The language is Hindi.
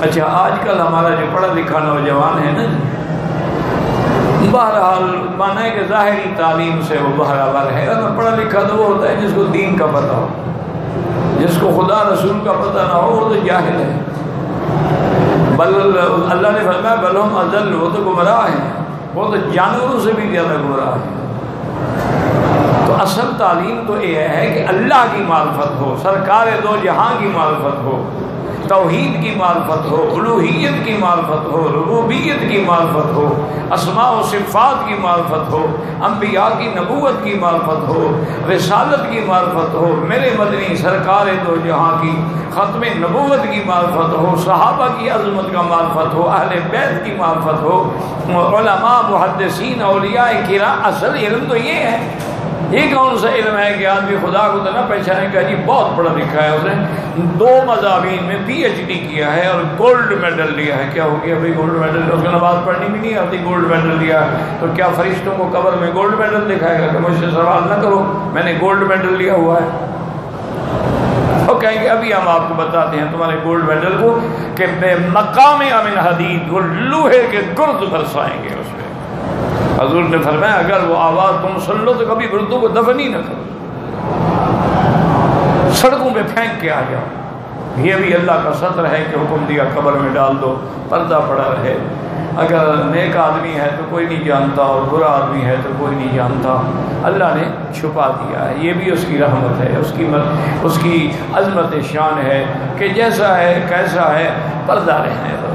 अच्छा, आजकल हमारा जो पढ़ा लिखा नौजवान है ना, बहरहाल माना है कि ज़ाहिरी तालीम से वो बहरावर है, और पढ़ा लिखा तो वो होता है जिसको दीन का पता हो, जिसको खुदा रसूल का पता ना हो वो तो जाहिल है। बल अल्लाह ने फरमाया बल हम अज़ल, वो तो गुमराह है, वो तो जानवरों से भी ज़्यादा गुमराह है। तो असल तालीम तो ये है कि अल्लाह की मारिफत हो, सरकार दो जहां की मारिफत हो, तौहीद की मारिफत हो, उलूहियत की मारिफत हो, रुबूबियत की मारिफत हो, अस्मा व सिफ़ात की मारिफत हो, अंबिया की नबूवत की मारिफत हो, रिसालत की मारिफत हो, मेरे मदनी सरकार दो जहाँ की ख़त्म नबूवत की मारिफत हो, सहाबा की अज़मत का मारिफत हो, अहले बैत की मारिफत हो, उलमा मुहद्दिसीन औलिया किराम। असल इल्म तो ये है। ये कौन सा इल्म है कि आदमी खुदा को तो ना पहचाने का जी बहुत पढ़ा लिखा है, उसने 2 मज़ाबीन में PhD किया है और गोल्ड मेडल लिया है। क्या हो गया भाई गोल्ड मेडल? उसको नमाज पढ़नी भी नहीं आती, गोल्ड मेडल लिया तो क्या फरिश्तों को कब्र में गोल्ड मेडल दिखाएगा कि मुझसे सवाल ना करो, मैंने गोल्ड मेडल लिया हुआ है। और कहेंगे अभी हम आपको बताते हैं तुम्हारे गोल्ड मेडल को कि मकाम अमिन हदीद, वो लोहे के गुर्द बरसाएंगे उस पर। हजूर ने फरमाया अगर वो आवाज़ तुम सुन लो तो कभी मुर्दों को दफन ही न करो, सड़कों पे फेंक के आ जाओ। ये भी अल्लाह का सत्र है कि हुक्म दिया कब्र में डाल दो, पर्दा पड़ा रहे। अगर नेक आदमी है तो कोई नहीं जानता और बुरा आदमी है तो कोई नहीं जानता, अल्लाह ने छुपा दिया है। ये भी उसकी रहमत है, उसकी अज़मत शान है कि जैसा है कैसा है पर्दा रहने दो।